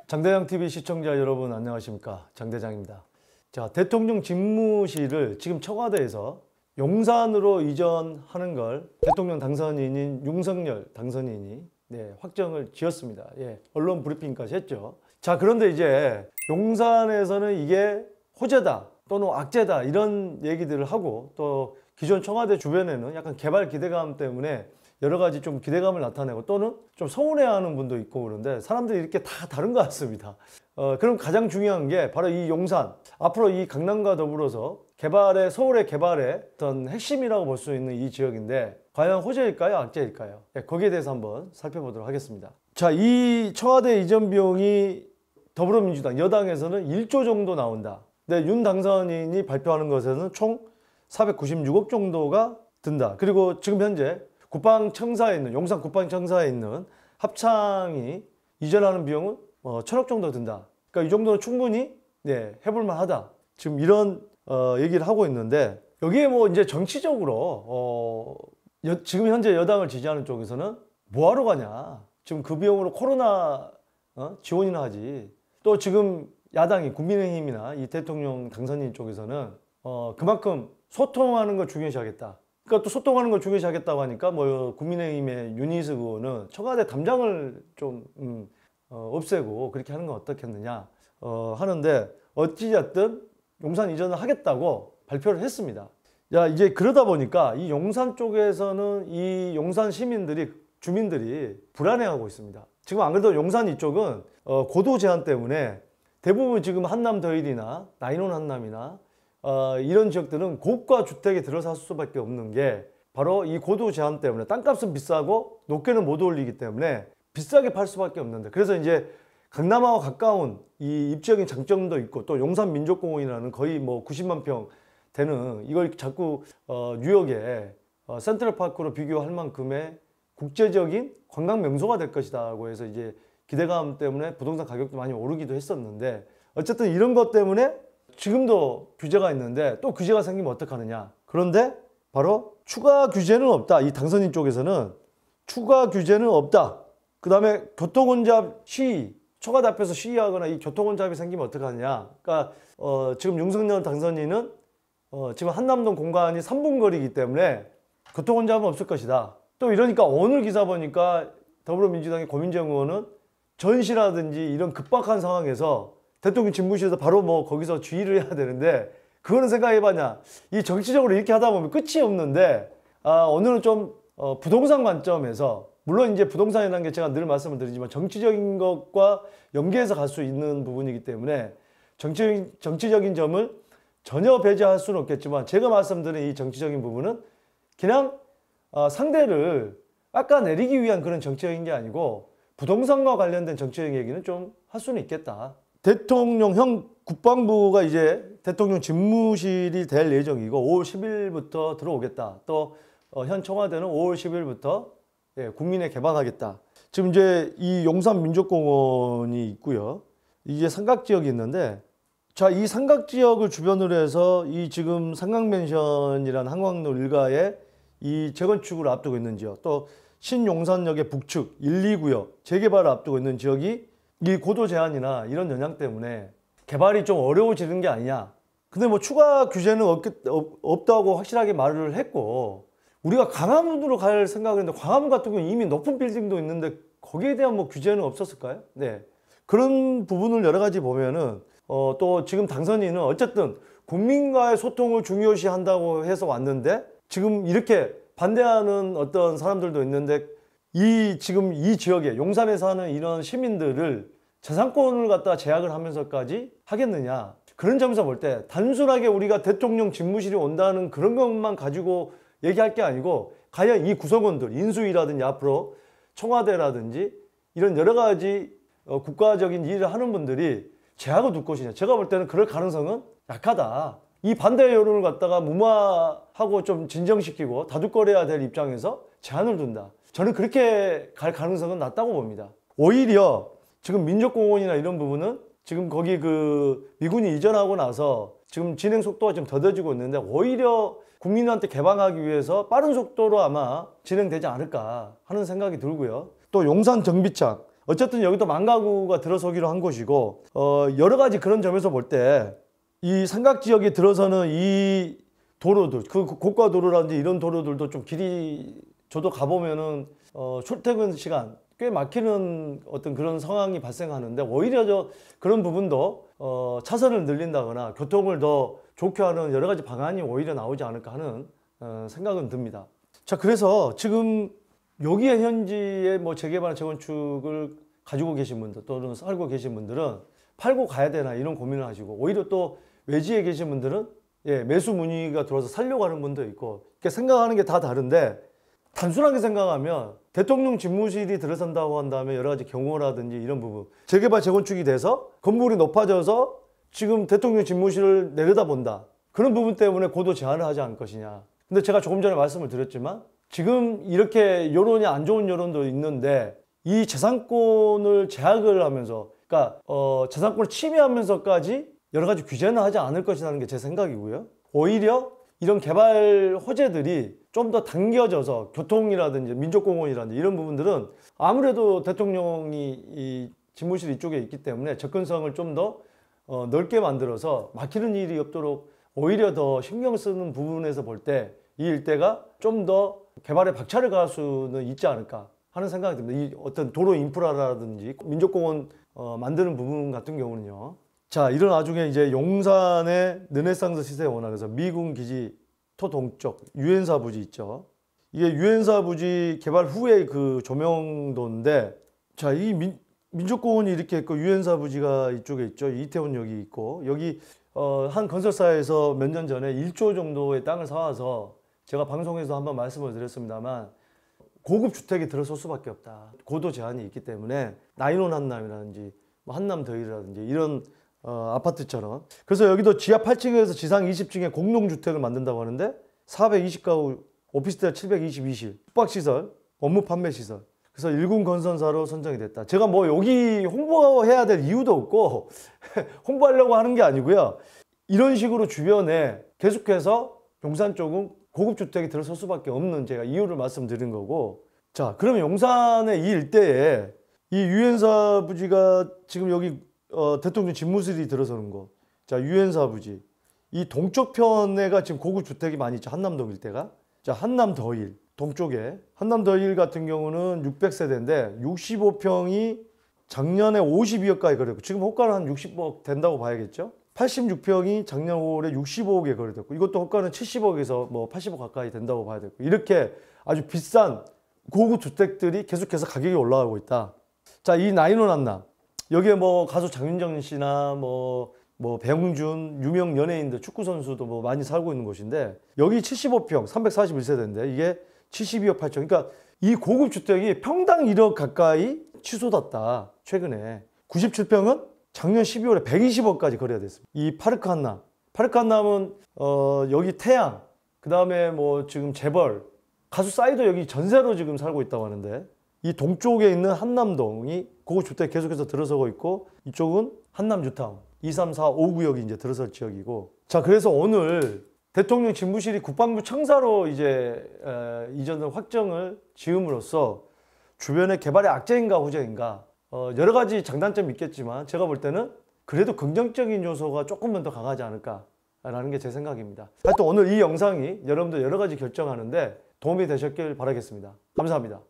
장대장TV 시청자 여러분 안녕하십니까, 장대장입니다. 자, 대통령 집무실을 지금 청와대에서 용산으로 이전하는 걸 대통령 당선인인 윤석열 당선인이 확정을 지었습니다. 언론 브리핑까지 했죠. 자, 그런데 이제 용산에서는 이게 호재다 또는 악재다 이런 얘기들을 하고, 또 기존 청와대 주변에는 약간 개발 기대감 때문에 여러 가지 좀 기대감을 나타내고 또는 좀 서운해하는 분도 있고, 그런데 사람들이 이렇게 다 다른 것 같습니다. 그럼 가장 중요한 게 바로 이 용산, 앞으로 이 강남과 더불어서 서울의 개발의 어떤 핵심이라고 볼 수 있는 이 지역인데, 과연 호재일까요, 악재일까요? 거기에 대해서 한번 살펴보도록 하겠습니다. 자, 이 청와대 이전 비용이 더불어민주당 여당에서는 1조 정도 나온다. 근데 윤 당선인이 발표하는 것에는 총 496억 정도가 든다. 그리고 지금 현재 국방청사에 있는, 용산 국방청사에 있는 합창이 이전하는 비용은 1,000억 정도 든다. 그러니까 이 정도는 충분히 해볼만 하다. 지금 이런 얘기를 하고 있는데, 여기에 뭐 이제 정치적으로 지금 현재 여당을 지지하는 쪽에서는 뭐하러 가냐, 지금 그 비용으로 코로나 지원이나 하지. 또 지금 야당이 국민의힘이나 이 대통령 당선인 쪽에서는 그만큼 소통하는 걸 중요시하겠다. 그러니까 또 소통하는 걸 중요시하겠다고 하니까 뭐 국민의힘의 윤희숙 의원은 청와대 담장을 좀 없애고 그렇게 하는 건 어떻겠느냐 하는데, 어찌됐든 용산 이전을 하겠다고 발표를 했습니다. 야, 이제 그러다 보니까 이 용산 쪽에서는 이 용산 주민들이 불안해하고 있습니다. 지금 안 그래도 용산 이쪽은 고도 제한 때문에 대부분 지금 한남더일이나 나인원 한남이나 이런 지역들은 고가 주택에 들어설 수밖에 없는 게 바로 이 고도 제한 때문에 땅값은 비싸고 높게는 못 올리기 때문에 비싸게 팔 수밖에 없는데, 그래서 이제 강남하고 가까운 이 입지적인 장점도 있고, 또 용산 민족공원이라는 거의 뭐 90만 평 되는 이걸 자꾸 뉴욕의 센트럴파크로 비교할 만큼의 국제적인 관광 명소가 될 것이다고 해서 이제 기대감 때문에 부동산 가격도 많이 오르기도 했었는데, 어쨌든 이런 것 때문에 지금도 규제가 있는데 또 규제가 생기면 어떡하느냐. 그런데 바로 추가 규제는 없다. 이 당선인 쪽에서는 추가 규제는 없다. 그 다음에 교통혼잡 시위, 청와대 앞에서 시위하거나 이 교통혼잡이 생기면 어떡하느냐. 그러니까 지금 윤석열 당선인은 지금 한남동 공간이 3분 거리이기 때문에 교통혼잡은 없을 것이다. 또 이러니까 오늘 기사 보니까 더불어민주당의 고민정 의원은 전시라든지 이런 급박한 상황에서 대통령 집무실에서 바로 뭐 거기서 주의를 해야 되는데, 그거는 생각해봤냐. 이 정치적으로 이렇게 하다 보면 끝이 없는데, 오늘은 좀 부동산 관점에서, 물론 이제 부동산이라는 게 제가 늘 말씀을 드리지만 정치적인 것과 연계해서 갈 수 있는 부분이기 때문에 정치적인 점을 전혀 배제할 수는 없겠지만, 제가 말씀드린 이 정치적인 부분은 그냥 상대를 깎아내리기 위한 그런 정치적인 게 아니고 부동산과 관련된 정치적인 얘기는 좀 할 수는 있겠다. 대통령형 국방부가 이제 대통령 집무실이 될 예정이고 5월 10일부터 들어오겠다. 또 현 청와대는 5월 10일부터 국민에 개방하겠다. 지금 이제 이 용산 민족공원이 있고요. 이게 삼각지역이 있는데, 자, 이 삼각지역을 주변으로 해서 이 지금 삼각맨션이라는 한강로 일가의 이 재건축을 앞두고 있는 지역, 또 신용산역의 북측 1, 2구역 재개발을 앞두고 있는 지역이 이 고도 제한이나 이런 영향 때문에 개발이 좀 어려워지는 게 아니냐. 근데 뭐 추가 규제는 없다고 확실하게 말을 했고, 우리가 광화문으로 갈 생각을 했는데 광화문 같은 경우는 이미 높은 빌딩도 있는데 거기에 대한 뭐 규제는 없었을까요? 그런 부분을 여러 가지 보면은 또 지금 당선인은 어쨌든 국민과의 소통을 중요시 한다고 해서 왔는데, 지금 이렇게 반대하는 어떤 사람들도 있는데, 지금 이 지역에 용산에 사는 이런 시민들을 재산권을 갖다 제약을 하면서까지 하겠느냐. 그런 점에서 볼 때 단순하게 우리가 대통령 집무실이 온다는 그런 것만 가지고 얘기할 게 아니고, 과연 이 구성원들, 인수위라든지 앞으로 청와대라든지 이런 여러 가지 국가적인 일을 하는 분들이 제약을 둘 것이냐. 제가 볼 때는 그럴 가능성은 약하다. 이 반대 여론을 갖다가 무마하고 좀 진정시키고 다독거려야 될 입장에서 제한을 둔다. 저는 그렇게 갈 가능성은 낮다고 봅니다. 오히려 지금 민족공원이나 이런 부분은 지금 거기 그 미군이 이전하고 나서 지금 진행 속도가 좀 더뎌지고 있는데, 오히려 국민한테 개방하기 위해서 빠른 속도로 아마 진행되지 않을까 하는 생각이 들고요. 또 용산 정비창, 어쨌든 여기도 망가구가 들어서기로 한 곳이고 여러 가지 그런 점에서 볼 때 이 삼각 지역에 들어서는 이 도로들, 그 고가 도로라든지 이런 도로들도 좀 길이 저도 가보면은 출퇴근 시간 꽤 막히는 어떤 그런 상황이 발생하는데 오히려 그런 부분도 차선을 늘린다거나 교통을 더 좋게 하는 여러 가지 방안이 오히려 나오지 않을까 하는 생각은 듭니다. 자, 그래서 지금 여기에 현지에 뭐 재개발, 재건축을 가지고 계신 분들 또는 살고 계신 분들은 팔고 가야 되나 이런 고민을 하시고 오히려 또 외지에 계신 분들은 매수 문의가 들어와서 살려고 하는 분도 있고 이렇게 생각하는 게 다 다른데 단순하게 생각하면 대통령 집무실이 들어선다고 한다면 여러 가지 경호라든지 이런 부분 재개발, 재건축이 돼서 건물이 높아져서 지금 대통령 집무실을 내려다본다. 그런 부분 때문에 고도 제한을 하지 않을 것이냐. 근데 제가 조금 전에 말씀을 드렸지만 지금 이렇게 여론이 안 좋은 여론도 있는데 이 재산권을 제약을 하면서 그러니까 재산권을 침해하면서까지 여러 가지 규제는 하지 않을 것이라는 게 제 생각이고요. 오히려 이런 개발 호재들이 좀 더 당겨져서 교통이라든지 민족공원이라든지 이런 부분들은 아무래도 대통령이 이 집무실 이쪽에 있기 때문에 접근성을 좀 더 넓게 만들어서 막히는 일이 없도록 오히려 더 신경 쓰는 부분에서 볼 때 이 일대가 좀 더 개발에 박차를 가할 수는 있지 않을까 하는 생각이 듭니다. 이 어떤 도로 인프라라든지 민족공원 만드는 부분 같은 경우는요. 자, 이런 와중에 이제 용산의 르네상스 시세 원학에서 미군 기지 토 동쪽 유엔사 부지 있죠. 이게 유엔사 부지 개발 후에 그 조명도인데, 자, 이 민족공원이 이렇게 있고 유엔사 부지가 이쪽에 있죠. 이태원역이 있고 여기 한 건설사에서 몇 년 전에 1조 정도의 땅을 사와서 제가 방송에서 한번 말씀을 드렸습니다만 고급 주택이 들어설 수밖에 없다. 고도 제한이 있기 때문에 나인원 한남이라든지 뭐 한남 더힐이라든지 이런 아파트처럼. 그래서 여기도 지하 8층에서 지상 20층에 공동주택을 만든다고 하는데 420가구, 오피스텔 722실, 숙박시설, 업무 판매시설. 그래서 1군 건설사로 선정이 됐다. 제가 뭐 여기 홍보해야 될 이유도 없고 홍보하려고 하는 게 아니고요. 이런 식으로 주변에 계속해서 용산 쪽은 고급주택이 들어설 수밖에 없는 제가 이유를 말씀드린 거고. 자, 그러면 용산의 이 일대에 이 유엔사 부지가 지금 여기 대통령 집무실이 들어서는 거. 자, 유엔사 부지. 이 동쪽 편에가 지금 고급 주택이 많이 있죠. 한남동 일대가. 자, 한남 더힐 동쪽에 한남 더힐 같은 경우는 600세대인데 65평이 작년에 52억까지 거래됐고 지금 호가는 한 60억 된다고 봐야겠죠. 86평이 작년 5월에 65억에 거래됐고 이것도 호가는 70억에서 뭐 80억 가까이 된다고 봐야 되고 이렇게 아주 비싼 고급 주택들이 계속해서 가격이 올라가고 있다. 자, 이 나인원 한남. 여기에 뭐 가수 장윤정 씨나 뭐 배용준 유명 연예인들 축구 선수도 뭐 많이 살고 있는 곳인데 여기 75평 341세대인데 이게 72억 8천. 그러니까 이 고급 주택이 평당 1억 가까이 취소됐다. 최근에 97평은 작년 12월에 120억까지 거래가 됐습니다. 이 파르크 한남. 파르크 한남은 여기 태양, 그 다음에 뭐 지금 재벌, 가수 싸이도 여기 전세로 지금 살고 있다고 하는데 이 동쪽에 있는 한남동이 고급 주택 계속해서 들어서고 있고 이쪽은 한남 뉴타운 2, 3, 4, 5구역이 이제 들어설 지역이고. 자, 그래서 오늘 대통령 집무실이 국방부 청사로 이제 이전을 확정을 지음으로써 주변에 개발의 악재인가 호재인가 여러 가지 장단점이 있겠지만 제가 볼 때는 그래도 긍정적인 요소가 조금만 더 강하지 않을까라는 게 제 생각입니다. 하여튼 오늘 이 영상이 여러분들 여러 가지 결정하는데 도움이 되셨길 바라겠습니다. 감사합니다.